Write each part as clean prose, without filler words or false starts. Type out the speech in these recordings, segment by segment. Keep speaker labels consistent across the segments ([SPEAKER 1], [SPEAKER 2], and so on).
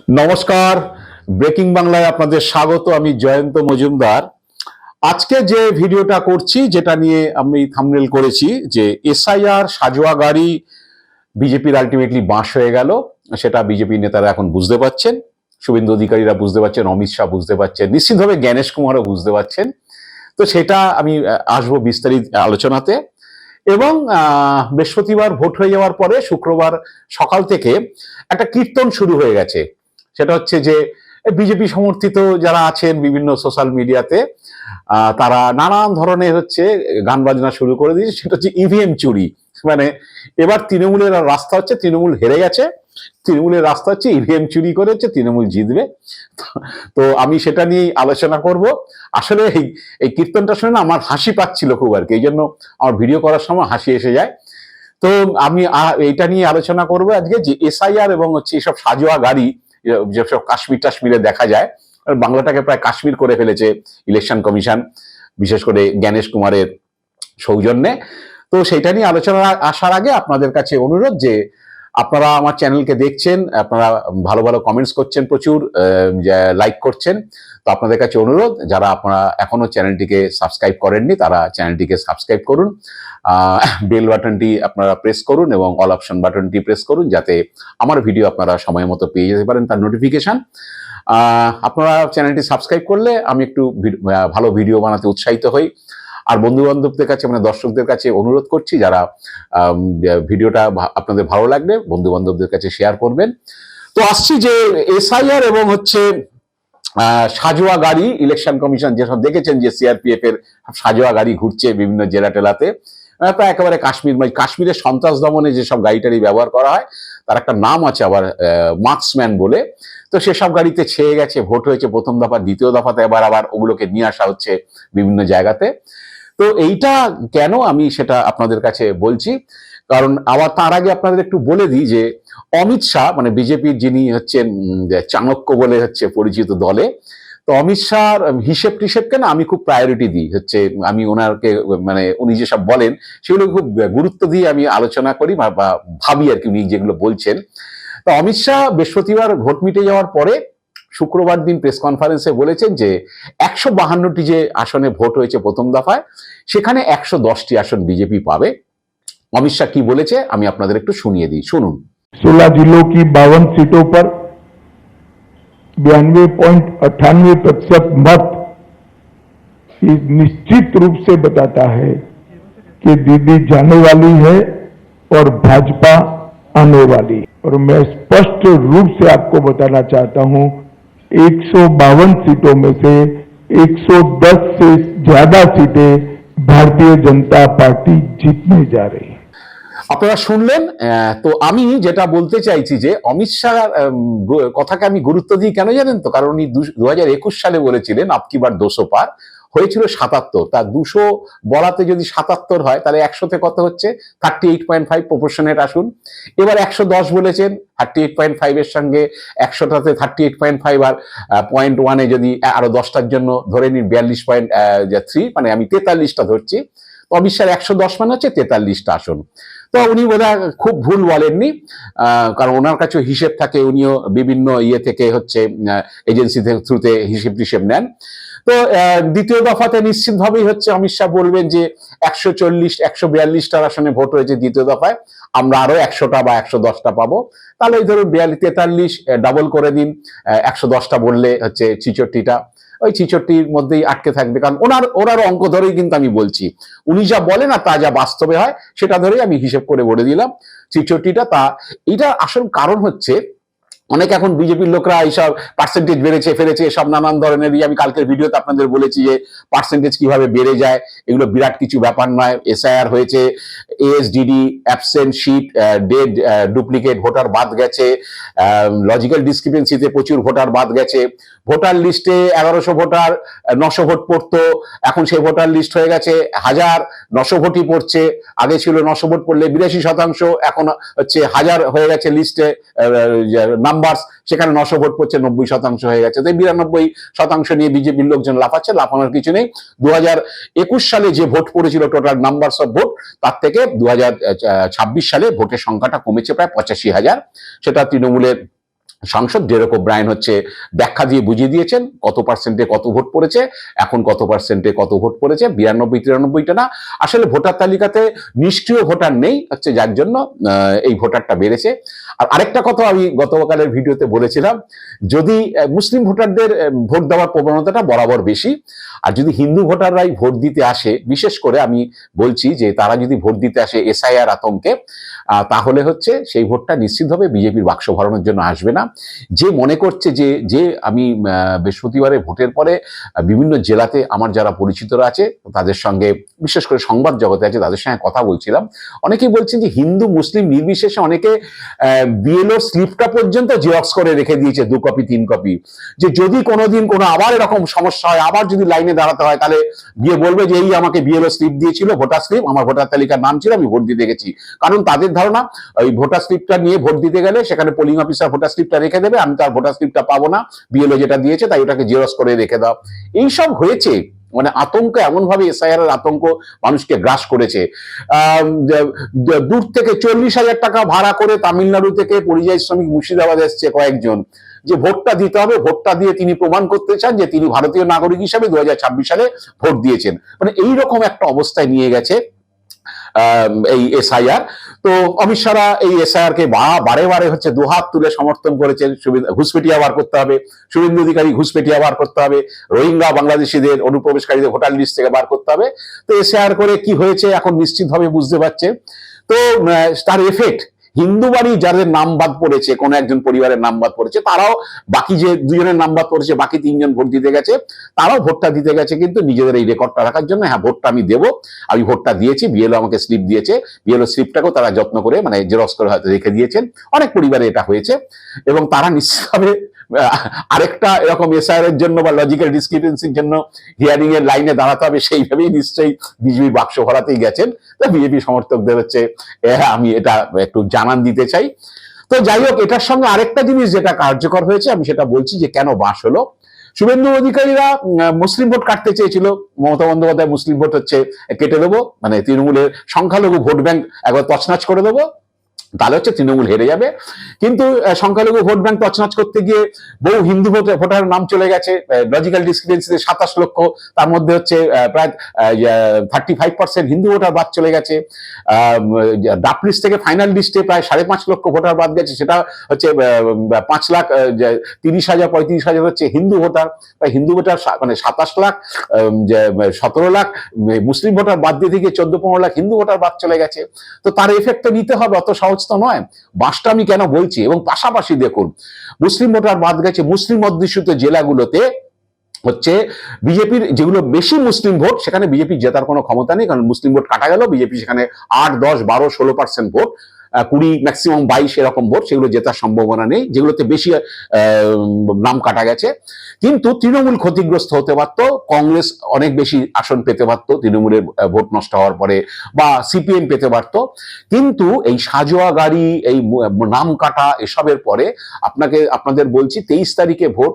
[SPEAKER 1] নমস্কার, ব্রেকিং বাংলায় আপনাদের স্বাগত। আমি জয়ন্ত মজুমদার। আজকে যে ভিডিওটা করছি, যেটা নিয়ে আমি থাম্বনেল করেছি, যে এসআইআর সাজোয়া গাড়ি বিজেপির আলটিমেটলি বাঁশ হয়ে গেল, সেটা বিজেপি নেতারা এখন বুঝতে পারছেন, শুভেন্দু অধিকারীরা বুঝতে পারছেন, অমিত শাহ বুঝতে পারছেন, নিশ্চিতভাবে জ্ঞানেশ কুমারও বুঝতে পারছেন। তো সেটা আমি আসবো বিস্তারিত আলোচনাতে। এবং বৃহস্পতিবার ভোট হয়ে যাওয়ার পরে শুক্রবার সকাল থেকে একটা কীর্তন শুরু হয়ে গেছে। সেটা হচ্ছে যে বিজেপি সমর্থিত যারা আছেন বিভিন্ন সোশ্যাল মিডিয়াতে, তারা নানান ধরনের গান বাজনা শুরু করে দিয়েছে। সেটা হচ্ছে ইভিএম চুরি। মানে এবার তৃণমূলের রাস্তা হচ্ছে, তৃণমূল হেরে গেছে, তৃণমূলের রাস্তা হচ্ছে ইভিএম চুরি করেছে, তৃণমূল জিতবে। তো আমি সেটা নিয়েই আলোচনা করব। আসলে এই কীর্তনটা শুনে না আমার হাসি পাচ্ছিল খুব, আর কি। এই জন্য আমার ভিডিও করার সময় হাসি এসে যায়। তো আমি এইটা নিয়ে আলোচনা করবো আজকে, যে এসআইআর এবং এসব সাজোয়া গাড়ি যেসব কাশ্মীর টাশ্মীরে দেখা যায়, বাংলাটাকে প্রায় কাশ্মীর করে ফেলেছে ইলেকশন কমিশন, বিশেষ করে জ্ঞানেশ কুমারের সৌজন্যে। তো সেইটা নিয়ে আলোচনা আসার আগে আপনাদের কাছে অনুরোধ, যে আপনারা আমার চ্যানেলকে দেখছেন, আপনারা ভালো ভালো কমেন্টস করছেন, প্রচুর লাইক করছেন। তো আপনাদের কাছে অনুরোধ, যারা আপনারা এখনো চ্যানেলটিকে সাবস্ক্রাইব করেননি, তারা চ্যানেলটিকে সাবস্ক্রাইব করুন, বেল বাটনটি আপনারা প্রেস করুন এবং অল অপশন বাটনটি প্রেস করুন, যাতে আমার ভিডিও আপনারা সময় মতো পেয়ে যেতে পারেন, তার নোটিফিকেশন। আপনারা চ্যানেলটি সাবস্ক্রাইব করলে আমি একটু ভালো ভিডিও বানাতে উৎসাহিত হই। আর বন্ধু বান্ধবদের কাছে, মানে দর্শকদের কাছে অনুরোধ করছি, যারা ভিডিওটা আপনাদের ভালো লাগলে বন্ধু বান্ধবদের কাছে শেয়ার করবেন। তো আসছি যে এসআইআর এবং সাজোয়া গাড়ি, ইলেকশন কমিশন যেসব দেখেছেন যে সিআরপিএফ এর সাজোয়া গাড়ি ঘুরছে বিভিন্ন জেলা টেলাতে, প্রায় একেবারে কাশ্মীরের সন্ত্রাস দমনে যেসব গাড়ি টাড়ি ব্যবহার করা হয়, তার একটা নাম আছে আবার, মার্কসম্যান বলে। তো সেসব গাড়িতে ছেয়ে গেছে, ভোট হয়েছে প্রথম দফা, দ্বিতীয় দফাতে আবার ওগুলোকে নিয়ে আসা হচ্ছে বিভিন্ন জায়গাতে। তো এইটা কেন আমি সেটা আপনাদের কাছে বলছি, কারণ আবার তার আগে আপনাদের একটু বলে দিই যে অমিত শাহ, মানে বিজেপির যিনি হচ্ছেন চাণক্য বলে পরিচিত দলে, তো অমিত শাহর হিসেব টিসেবকে না আমি খুব প্রায়োরিটি দিই। আমি ওনাকে, মানে উনি যেসব বলেন সেগুলো খুব গুরুত্ব দিয়ে আমি আলোচনা করি বা ভাবি আর কি, উনি যেগুলো বলছেন। তো অমিত শাহ বৃহস্পতিবার ভোট মিটে যাওয়ার পরে শুক্রবার দিন প্রেস কনফারেন্সে বলেছেন যে 152টি যে আসনে ভোট হয়েছে প্রথম দফায়, সেখানে 110টি আসন বিজেপি পাবে। অমিত শাহ কি বলেছে আমি আপনাদের একটু শুনিয়ে দিই, শুনুন।
[SPEAKER 2] 16 जिलों की 52 सीटों पर 92.98% मत निश्चित रूप से बताता है कि दीदी जाने वाली है और भाजपा आने वाली। और मैं स्पष्ट रूप से आपको बताना चाहता हूं, 152 सीटों में से 110 से ज्यादा सीटें भारतीय जनता पार्टी जीतने जा रही है।
[SPEAKER 1] আপনারা শুনলেন। তো আমি যেটা বলতে চাইছি, যে অমিত শাহ কথাকে আমি গুরুত্ব দিই কেন জানেন তো? কারণ উনি 2021 সালে বলেছিলেন আপকি বার 200 পার, হয়েছিল 77। তা 200 বলাতে যদি 77 হয়, তাহলে 100তে কত হচ্ছে? 38.5 প্রপোর্শনেট আসুন। এবার 110 বলেছেন, 38.5 এর সঙ্গে 100টাতে 38.5 আর 0.1-এ যদি আরো 10টার জন্য ধরে নিন 42.3, মানে আমি 43টা ধরছি। অমিত শাহ 110 মানে হচ্ছে 43টা আসন। তো উনি বোধহয় খুব ভুল বলেননি, কারণ ওনার কাছে হিসেব থাকে, উনিও বিভিন্ন থেকে এজেন্সি থ্রুতে হিসেব টিসেব নেন। তো দ্বিতীয় দফাতে নিশ্চিতভাবেই অমিত শাহ বলবেন যে 140-142টার আসনে ভোট হয়েছে দ্বিতীয় দফায়, আমরা আরো 100টা বা 110টা পাবো। তাহলে এই ধরুন 43 ডাবল করে দিন, 110টা বললে 66টা, ওই 66র মধ্যেই আটকে থাকবে। কারণ ওনার অঙ্ক ধরেই কিন্তু আমি বলছি, উনি যা বলেন আর তা যা বাস্তবে হয় সেটা ধরেই আমি হিসেব করে বলে দিলাম 66টা। তা এটা আসল কারণ অনেক এখন বিজেপির লোকরা এইসব পার্সেন্টেজ বেড়েছে ফেলেছে, সব নানান ধরনের, আমি কালকের ভিডিওতে আপনাদের বলেছি যে পার্সেন্টেজ কিভাবে বেড়ে যায়, এগুলো বিরাট কিছু ব্যাপার নয়। এসআইআর হয়েছে, ASDD, absent shift, dead, duplicate voter বাদ গেছে, লজিক্যাল ডিসক্রিপেন্সিতে প্রচুর ভোটার বাদ গেছে। ভোটার লিস্টে 1100 ভোটার 900 ভোট পড়তো, এখন সেই ভোটার লিস্ট হয়ে গেছে 1900 ভোটই পড়ছে। আগে ছিল 900 ভোট পড়লে 82%, এখন 1000 হয়ে গেছে লিস্টে নাম্বার, সেখানে 900 ভোট পড়ছে 90% হয়ে গেছে। তো 92% নিয়ে বিজেপির লোকজন লাফাচ্ছে, লাফানোর কিছু নেই। 2021 সালে যে ভোট পড়েছিল টোটাল নাম্বারস অফ ভোট, তার থেকে 2026 সালে ভোটের সংখ্যাটা কমেছে প্রায় 85,000। সেটা তৃণমূলের সাংসদ ডেরেক ওব্রায়েন হচ্ছে ব্যাখ্যা দিয়ে বুঝিয়ে দিয়েছেন কত পার্সেন্টে কত ভোট পড়েছে, এখন কত পার্সেন্টে কত ভোট পড়েছে, 92-93টা না, আসলে ভোটার তালিকাতে নিষ্ক্রিয় ভোটার নেই হচ্ছে, যার জন্য এই ভোটারটা বেড়েছে। আর আরেকটা কথা আমি গতকালের ভিডিওতে বলেছিলাম, যদি মুসলিম ভোটারদের ভোট দেওয়ার প্রবণতাটা বরাবর বেশি, আর যদি হিন্দু ভোটাররাই ভোট দিতে আসে, বিশেষ করে আমি বলছি যে তারা যদি ভোট দিতে আসে এসআইআর আতঙ্কে, তাহলে হচ্ছে সেই ভোটটা নিশ্চিতভাবে বিজেপির বাক্স ভরানোর জন্য আসবে না। যে মনে করছে যে আমি বৃহস্পতিবারে ভোটের পরে বিভিন্ন জেলাতে আমার যারা পরিচিতরা আছে তাদের সঙ্গে, বিশেষ করে সংবাদ জগতে আছে, তাদের সঙ্গে কথা বলছিলাম, অনেকেই বলছেন যে হিন্দু মুসলিম নির্বিশেষে অনেকে বিএলও স্লিপটা পর্যন্ত জেরক্স করে রেখে দিয়েছে 2 কপি 3 কপি, যে যদি কোনোদিন কোনো আবার এরকম সমস্যা হয়, আবার যদি লাইনে দাঁড়াতে হয়, তাহলে গিয়ে বলবে যে এই আমাকে বিএলও স্লিপ দিয়েছিল, ভোটার স্লিপ, আমার ভোটার তালিকার নাম ছিল, আমি ভোট দিতে গেছি। কারণ তাদের ধারণা ওই ভোটার স্লিপটা নিয়ে ভোট দিতে গেলে সেখানে পোলিং অফিসার ভোটার স্লিপটা রেখে দেবে, আমি তার ভোটার স্লিপটা পাবো না, বিএলও যেটা দিয়েছে তাই ওটাকে জেরক্স করে রেখে দাও। এইসব হয়েছে, মানে আতঙ্ক, এমন ভাবে এসআইআর এর আতঙ্ক মানুষকে গ্রাস করেছে। দূর থেকে 40,000 টাকা ভাড়া করে তামিলনাড়ু থেকে পরিযায়ী শ্রমিক মুর্শিদাবাদ এসছে কয়েকজন, যে ভোটটা দিতে হবে, ভোটটা দিয়ে তিনি প্রমাণ করতে চান যে তিনি ভারতীয় নাগরিক হিসাবে 2026 সালে ভোট দিয়েছেন। মানে এইরকম একটা অবস্থায় নিয়ে গেছে এই এসআইআর। তো অমিত শাহ এই এসআইআর কে বারে বারে হচ্ছে দুহাত তুলে সমর্থন করেছেন। ঘুষপেটিয়া বার করতে হবে, শুভেন্দু অধিকারী ঘুষপেটিয়া বার করতে হবে, রোহিঙ্গা বাংলাদেশিদের অনুপ্রবেশকারীদের ভোটার লিস্ট থেকে বার করতে হবে। তো এসআইআর করে কি হয়েছে এখন নিশ্চিতভাবে বুঝতে পারছে। তো তার এফেক্ট হিন্দু বাড়ি যাদের নাম বাদ পড়েছে, কোন একজন পরিবারের নাম বাদ পড়েছে, তারাও বাকি যে 2জনের নাম বাদ পড়েছে, বাকি 3জন ভোট দিতে গেছে, তারাও ভোটটা দিতে গেছে কিন্তু নিজেদের এই রেকর্ডটা রাখার জন্য, হ্যাঁ ভোটটা আমি দেবো, আমি ভোটটা দিয়েছি, বিএলও আমাকে স্লিপ দিয়েছে, বিএলও স্লিপটাকেও তারা যত্ন করে মানে জেরক্স করে হয়তো রেখে দিয়েছেন। অনেক পরিবারে এটা হয়েছে এবং তারা নিশ্চিতভাবে আরেকটা এরকম এসআইআর এর জন্য বা লজিক্যাল ডিসক্রিপেন্সির জন্য হিয়ারিং এর লাইনে দাঁড়াতে হবে, সেইভাবেই নিশ্চয়ই বিজেপি বাক্স ভরাতেই গেছেন। তো বিজেপি সমর্থকদের হচ্ছে আমি এটা একটু জানান দিতে চাই। তো যাই হোক, এটার সঙ্গে আরেকটা জিনিস যেটা কার্যকর হয়েছে, আমি সেটা বলছি যে কেন বাস হলো। শুভেন্দু অধিকারীরা মুসলিম ভোট কাটতে চেয়েছিল, মমতা বন্দ্যোপাধ্যায় মুসলিম ভোট হচ্ছে কেটে দেবো, মানে তৃণমূলের সংখ্যালঘু ভোট ব্যাংক একবার তছনছ করে দেবো, তাহলে হচ্ছে তৃণমূল হেরে যাবে। কিন্তু সংখ্যালঘু ভোট ব্যাংক তছনছ করতে গিয়ে বহু হিন্দু ভোটারের নাম চলে গেছে। লজিক্যাল ডিসক্রিপেন্সিতে 27 লক্ষ, তার মধ্যে হচ্ছে প্রায় 35% হিন্দু ভোটার বাদ চলে গেছে। ডাপ লিস্ট থেকে ফাইনাল লিস্টে প্রায় 5.5 লক্ষ ভোটার বাদ গেছে, সেটা হচ্ছে 5,30,000-35,000 হচ্ছে হিন্দু ভোটার। হিন্দু ভোটার মানে 27 লাখ, 17 লাখ মুসলিম ভোটার বাদ দিয়ে থেকে 14-15 লাখ হিন্দু ভোটার বাদ চলে গেছে। তো তার এফেক্ট তো নিতে হবে, অত সহজ তো নয়। বাসটা আমি কেন বলছি, এবং পাশাপাশি দেখুন মুসলিম ভোটার বাদ গেছে মুসলিম অধ্যুষিত জেলাগুলোতে, হচ্ছে বিজেপির যেগুলো বেশি মুসলিম ভোট, সেখানে বিজেপি জেতার কোনো ক্ষমতা নেই, কারণ মুসলিম ভোট কাটা গেল, বিজেপি সেখানে 8, 10, 12, 16% ভোট, 20, ম্যাক্সিমাম 22 এরকম ভোট, সেগুলো জেতার সম্ভাবনা নেই, যেগুলোতে বেশি নাম কাটা গেছে। কিন্তু তৃণমূল ক্ষতিগ্রস্ত হতে পারত, কংগ্রেস অনেক বেশি আসন পেতে পারত তৃণমূলের ভোট নষ্ট হওয়ার পরে, বা সিপিএম পেতে পারত। কিন্তু এই সাজোয়া গাড়ি, এই নাম কাটা এসবের পরে আপনাদের বলছি 23 তারিখে ভোট,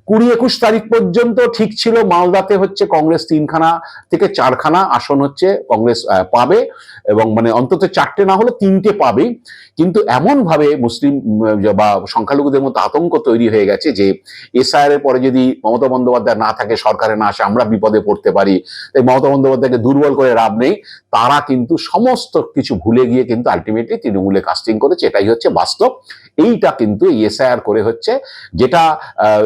[SPEAKER 1] 20-21 তারিখ পর্যন্ত ঠিক ছিল মালদাতে হচ্ছে কংগ্রেস 3খানা থেকে 4খানা আসন হচ্ছে কংগ্রেস পাবে, এবং মানে অন্তত 4টে না হলে 3টে পাবে। কিন্তু এমন ভাবে মুসলিম বা সংখ্যালঘুদের মধ্যে আতঙ্ক তৈরি হয়ে গেছে যে এসআইআর এর পরে যদি মমতা বন্দ্যোপাধ্যায় না থাকে, সরকারে না আসে, আমরা বিপদে পড়তে পারি, তাই মমতা বন্দ্যোপাধ্যায়কে দুর্বল করে লাভ নেই। তারা কিন্তু সমস্ত কিছু ভুলে গিয়ে কিন্তু আলটিমেটলি তৃণমূলে কাস্টিং করেছে, এটাই হচ্ছে বাস্তব। এইটা কিন্তু এসআইআর করে হচ্ছে, যেটা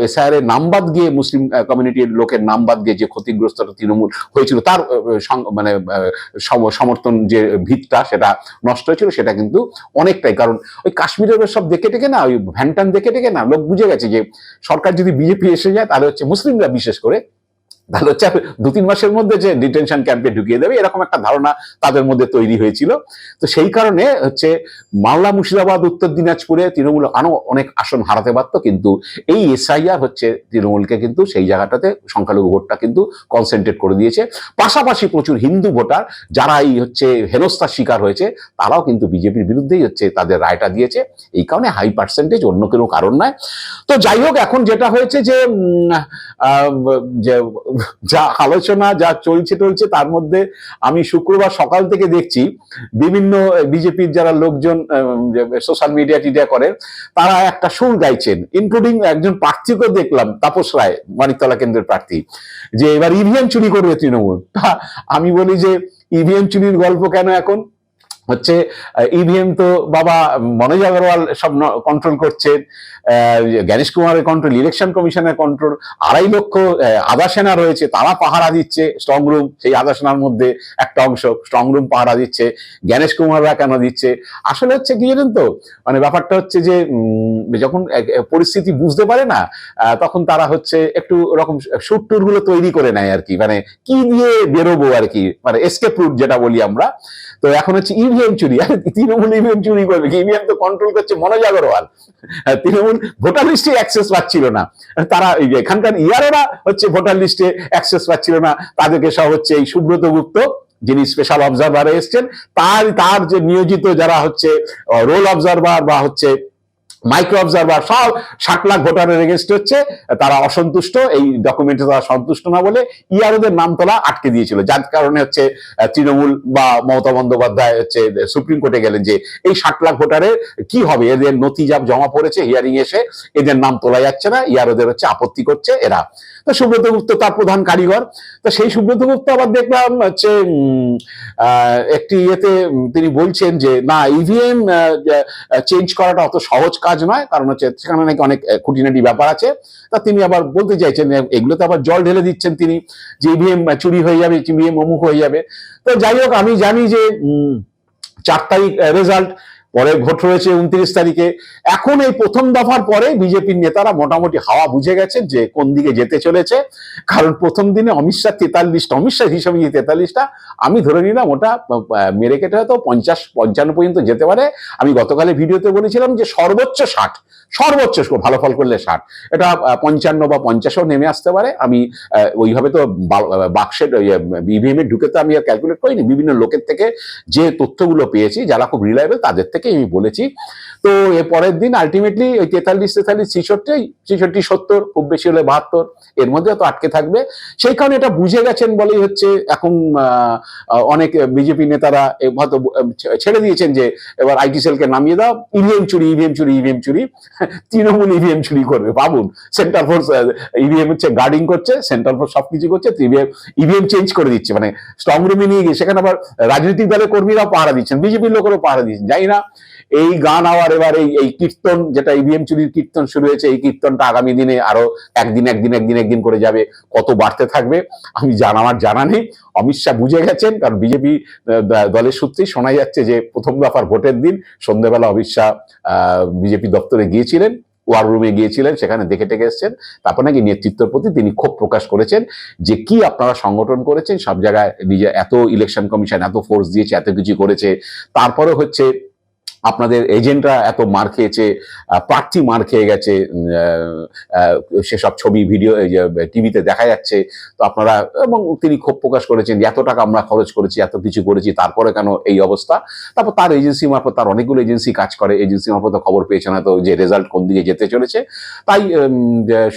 [SPEAKER 1] এসআইআর এর নাম বাদ গিয়ে মুসলিম কমিউনিটির লোকের নাম বাদ গিয়ে যে ক্ষতিগ্রস্তটা তৃণমূল হয়েছিল, তার মানে সমর্থন যে ভিতটা সেটা নষ্ট হয়েছিল, সেটা কিন্তু অনেকটাই। কারণ ওই কাশ্মীরের সব দেখে টেকে না, ওই ভ্যানটান দেখে টেকে না, লোক বুঝে গেছে যে সরকার যদি বিজেপি এসে যায়, তাহলে হচ্ছে মুসলিমরা বিশেষ করে, তাহলে হচ্ছে 2-3 মাসের মধ্যে যে ডিটেনশন ক্যাম্পে ঢুকিয়ে দেবে, এরকম একটা ধারণা তাদের মধ্যে তৈরি হয়েছিল। তো সেই কারণে হচ্ছে মালদা, মুর্শিদাবাদ, উত্তর দিনাজপুরে তৃণমূল আরো অনেক আসন হারাতে পারতো, কিন্তু এই এসআইআর হচ্ছে তৃণমূলকে কিন্তু সেই জায়গাটাতে সংখ্যালঘু ভোটটা কিন্তু কনসেন্ট্রেট করে দিয়েছে। পাশাপাশি প্রচুর হিন্দু ভোটার যারা এই হচ্ছে হেনস্থার শিকার হয়েছে, তারাও কিন্তু বিজেপির বিরুদ্ধেই হচ্ছে তাদের রায়টা দিয়েছে। এই কারণে হাই পার্সেন্টেজ, অন্য কোনো কারণ নয়। তো যাই হোক, এখন যেটা হয়েছে যে যা আলোচনা যা চলছে তার মধ্যে আমি শুক্রবার সকাল থেকে দেখছি বিভিন্ন বিজেপির যারা লোকজন সোশ্যাল মিডিয়া করেন, তারা একটা সুর গাইছেন, ইনক্লুডিং একজন প্রার্থীকে দেখলাম, তাপস রায়, মানিকতলা কেন্দ্রের প্রার্থী, যে এবার ইভিএম চুরি করবে তৃণমূল। আমি বলি যে ইভিএম চুরির গল্প কেন এখন হচ্ছে? ইভিএম তো বাবা মনোজ আগরওয়াল সব কন্ট্রোল করছেন, জ্ঞানেশ কুমারের কন্ট্রোল, ইলেকশন কমিশনের কন্ট্রোল, 2.5 লক্ষ আধা সেনা রয়েছে, তারা পাহারা দিচ্ছে স্ট্রং রুম, সেই আধা সেনার মধ্যে একটা অংশ স্ট্রং রুম পাহারা দিচ্ছে। জ্ঞানেশ কুমাররা কেন দিচ্ছে? আসলে হচ্ছে কি জানেন তো, মানে ব্যাপারটা হচ্ছে যে যখন পরিস্থিতি বুঝতে পারে না, তখন তারা হচ্ছে একটু ওরকম শুট টুর গুলো তৈরি করে নেয় আর কি, মানে কি দিয়ে বেরোবো আর কি, মানে এসকেপ রুট যেটা বলি আমরা। তো এখন হচ্ছে ইভিএম চুরি, তৃণমূল ইভিএম চুরি করবে? ইভিএম তো কন্ট্রোল করছে মনোজ আগরওয়াল। তৃণমূল ভোটার লিস্টে অ্যাক্সেস পাচ্ছিল না, তারা এখানকার ইয়ারেরা হচ্ছে ভোটার লিস্টে অ্যাক্সেস পাচ্ছিল না, তাদেরকে সব হচ্ছে এই সুব্রত গুপ্ত, যিনি স্পেশাল অবজারভারে এসছেন, তার যে নিয়োজিত যারা হচ্ছে রোল অবজারভার বা হচ্ছে মাইক্রো অবজারভার, সব 60 লাখ ভোটারের এগেনস্ট হচ্ছে, তারা অসন্তুষ্ট, এই ডকুমেন্টে তারা সন্তুষ্ট না বলে ইয়ারোদের নাম তোলা আটকে দিয়েছিল, যার কারণে হচ্ছে তৃণমূল বা মমতা বন্দ্যোপাধ্যায় হচ্ছে সুপ্রিম কোর্টে গেলেন যে এই 60 লাখ ভোটারের কি হবে, এদের নথি যা জমা পড়েছে হিয়ারিং এসে এদের নাম তোলা যাচ্ছে না, ইয়ারোদের হচ্ছে আপত্তি করছে এরা। তো সুব্রত গুপ্ত তার প্রধান কারিগর। তো সেই সুব্রত গুপ্ত আবার দেখলাম হচ্ছে একটি ইয়েতে তিনি বলছেন যে না, ইভিএম চেঞ্জ করাটা অত সহজ কাজ নয়, কারণ হচ্ছে সেখানে নাকি অনেক খুঁটিনাটি ব্যাপার আছে। তা তিনি আবার বলতে চাইছেন, এগুলোতে আবার জল ঢেলে দিচ্ছেন তিনি, যে ইভিএম চুরি হয়ে যাবে, ইভিএম অমুক হয়ে যাবে। তো যাই হোক, আমি জানি যে 4 তারিখ রেজাল্ট, পরে ভোট রয়েছে 29 তারিখে। এখন এই প্রথম দফার পরে বিজেপির নেতারা মোটামুটি হাওয়া বুঝে গেছেন যে কোন দিকে যেতে চলেছে। কারণ প্রথম দিনে অমিত শাহ 43টা, অমিত শাহ হিসাবে 43টা, আমি ধরে নিলাম ওটা মেরে কেটে হয়তো 50-55 পর্যন্ত যেতে পারে। আমি গতকালের ভিডিওতে বলেছিলাম যে সর্বোচ্চ 60, সর্বোচ্চ ভালো ফল করলে 60, এটা 55 বা 50ও নেমে আসতে পারে। আমি ওইভাবে তো বাক্সের ইভিএম এ ঢুকে তো আমি আর ক্যালকুলেট করিনি, বিভিন্ন লোকের থেকে যে তথ্যগুলো পেয়েছি যারা খুব রিলায়েবল তাদের থেকে আমি বলেছি। তো এর পরের দিন আলটিমেটলি ওই 43, 63, 63, 70, খুব বেশি হলে 72, এর মধ্যে তো আটকে থাকবে। সেই কারণে এটা বুঝে গেছেন বলেই হচ্ছে এখন অনেক বিজেপি নেতারা হয়তো ছেড়ে দিয়েছেন যে এবার আইটি সেলকে নামিয়ে দাও, ইভিএম চুরি, ইভিএম চুরি, ইভিএম চুরি, তৃণমূল ইভিএম চুরি করবে। ভাবুন, সেন্ট্রাল ফোর্স ইভিএম হচ্ছে গার্ডিং করছে, সেন্ট্রাল ফোর্স সবকিছু করছে, ইভিএম চেঞ্জ করে দিচ্ছে, মানে স্ট্রং রুমে নিয়ে গিয়ে সেখানে আবার রাজনৈতিক দলের কর্মীরাও পাহারা দিচ্ছেন, বিজেপির লোকেরও পাহারা দিচ্ছেন। যাই না, এই গান আবার এবার এই কীর্তন, যেটা ইভিএম চুরির কীর্তন শুরু হয়েছে, এই কীর্তনটা আগামী দিনে আরো একদিন করে যাবে, কত বাড়তে থাকবে আমি আমার জানা নেই। অমিত শাহ বুঝে গেছেন, কারণ বিজেপি দলের সূত্রেই শোনা যাচ্ছে যে প্রথম দফার ভোটের দিন সন্ধ্যাবেলা অমিত শাহ বিজেপি দপ্তরে গিয়েছিলেন, ওয়ার রুমে গিয়েছিলেন, সেখানে দেখে টেকে এসছেন। তারপর নাকি নেতৃত্বের প্রতি তিনি ক্ষোভ প্রকাশ করেছেন যে কি আপনারা সংগঠন করেছেন, সব জায়গায় নিজে এত ইলেকশন কমিশন এত ফোর্স দিয়েছে, এত কিছু করেছে, তারপরে হচ্ছে আপনাদের এজেন্টরা এত মার খেয়েছে, প্রার্থী মার খেয়ে গেছে, সেসব ছবি ভিডিও টিভিতে দেখা যাচ্ছে। তো আপনারা, এবং তিনি ক্ষোভ প্রকাশ করেছেন এত টাকা আমরা খরচ করেছি, এত কিছু করেছি, তারপরে কেন এই অবস্থা। তারপর তার এজেন্সি মারফত, তার অনেকগুলো এজেন্সি কাজ করে, এজেন্সি মারফত খবর পেয়েছে না তো যে রেজাল্ট কোন দিকে যেতে চলেছে। তাই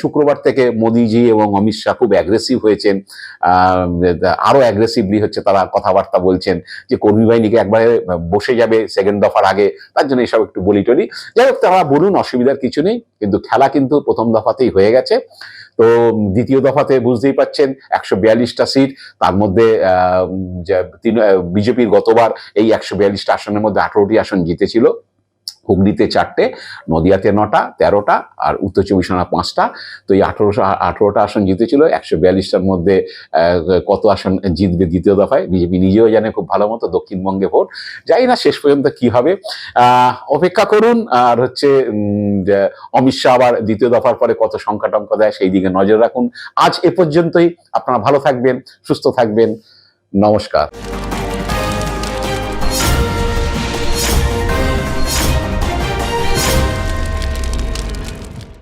[SPEAKER 1] শুক্রবার থেকে মোদিজি এবং অমিত শাহ খুব অ্যাগ্রেসিভ হয়েছেন, আরো অ্যাগ্রেসিভলি হচ্ছে তারা কথাবার্তা বলছেন যে কর্মী বাহিনীকে একবারে বসে যাবে সেকেন্ড দফার আগে, তার জন্য এসব একটু বলি টলি। যাই হোক, তারা বলুন, অসুবিধার কিছু নেই, কিন্তু খেলা কিন্তু প্রথম দফাতেই হয়ে গেছে। তো দ্বিতীয় দফাতে বুঝতেই পাচ্ছেন 142টা সিট, তার মধ্যে বিজেপির গতবার এই 142টা আসনের মধ্যে 18টি আসন জিতেছিল। হুগলিতে 4টে, নদিয়াতে 9টা, 13টা, আর উত্তর 24 পরগনা 5টা। তো এই 18টা আসন জিতেছিল। 142টার মধ্যে কত আসন জিতবে দ্বিতীয় দফায় বিজেপি নিজেও জানে খুব ভালো মতো, দক্ষিণবঙ্গে ভোট। যাই না শেষ পর্যন্ত কি হবে, অপেক্ষা করুন। আর হচ্ছে অমিত শাহ আবার দ্বিতীয় দফার পরে কত সংখ্যা টঙ্ক দেয় সেই দিকে নজর রাখুন। আজ এ পর্যন্তই, আপনারা ভালো থাকবেন, সুস্থ থাকবেন, নমস্কার।